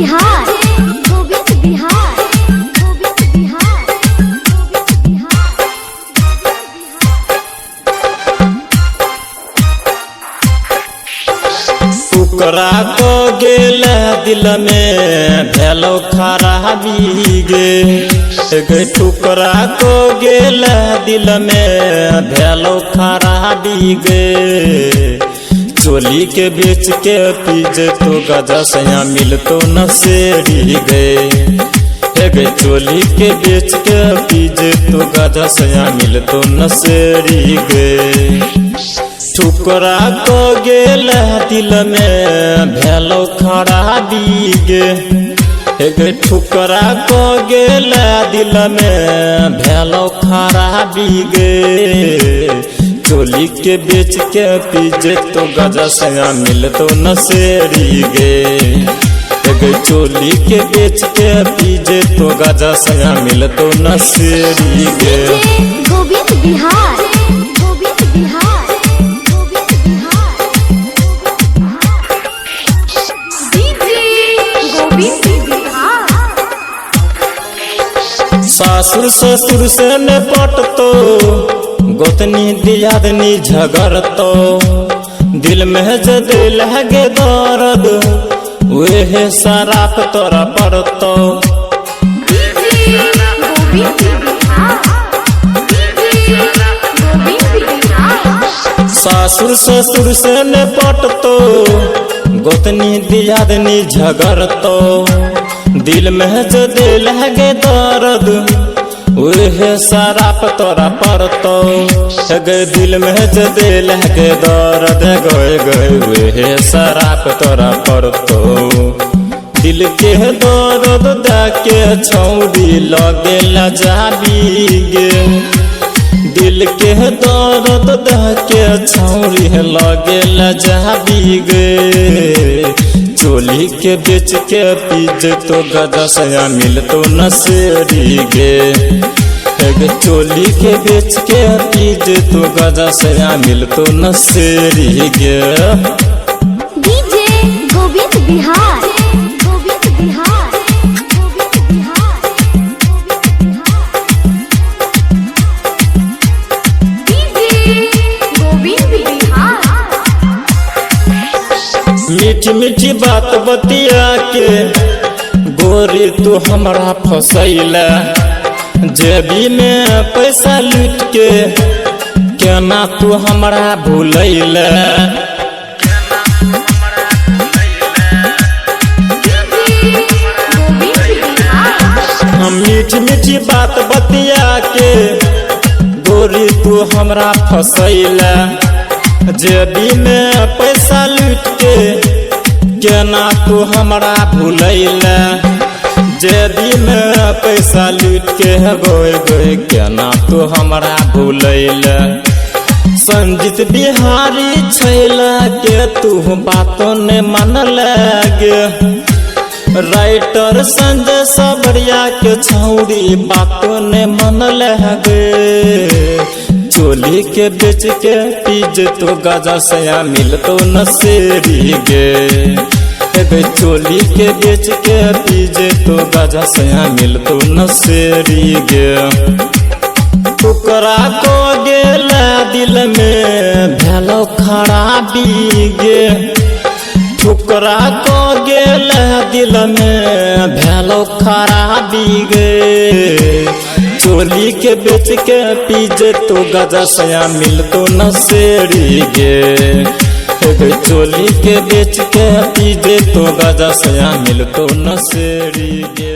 बिहार, गोविंद बिहार, गोविंद बिहार, गोविंद बिहार। टुकड़ा को गेल दिल में भेलो खराबी गे टुकड़ा को गेल दिल में भेलो खराबी गे चोली के बेच के पीजे तो गजा सया मिलतो न सेरी गे चोली के बेच के पीजे तो गजा सया मिलतो न सेरी गे टुकड़ा को गेल दिल में भेलो खराबी गे टुकड़ा को गेल दिल में भेलो खराबी गे चोली के बेच के पीजे तो गजा सया मिलतो न सेरी गे चोली के बेच के पीजे तो गजा सया मिलतो न सेरी गे गोविंद बिहार, गोविंद बिहार, गोविंद बिहार, गोविंद बिहार। सासुर ससुर से न पटतो गोतनी दियादनी झगड़तो दिल में जद लगे दर्द वे शराब तोरा पड़तो सासुर ससुर से न पटतो गोतनी दियादनी झगड़तो दिल में जद लगे दर्द वे शराब तोरा पड़तो दिल में जदे लगे दर्द गए गए वे शराब तोरा पड़तो दिल के दर्द दाके छौड़ी लगे लजाबी गे दिल के दर्द दाके छौड़ी लगे लजाबी गे चोली के बेच के पीजे तो गजा सया मिलतो न सेरी गे चोली के बेच के पीजे तो गजा सया मिलतो न सेरी गे डीजे गोविंद बिहार, गोविंद बिहार, गोविंद बिहार, डीजे गोविंद बिहार। मीठी मीठी बात बतिया के गोरी तू हमरा फसैला जेबी में पैसा लूट के केना तू हमरा भूलैला हम मीठी मीठी बात बतिया के गोरी तू हमरा फसैला जेबी में पैसा लूट के केना तू हमरा भूलैला जेबी में पैसा लूट के गोए गोए केना तू हमरा भूलैला संजीत बिहारी छैला के तू बातों ने मन लगे राइटर संजय सबरिया के छौड़ी बातों ने मन लगे चोली के बेच के पीजे तो गजा सया मिलतो न सेरी गे चोली के बेच के पीजे तो गजा सया मिलतो न सेरी गे टुकड़ा को गेल दिल में भेलो खराबी गे टुकड़ा को गेल दिल में भेलो खराबी गे चोली के बेच के पीजे तो गजा सया मिलतो न सेरी गे चोली के बेच के पीजे तो गजा सया मिलतो न सेरी गे।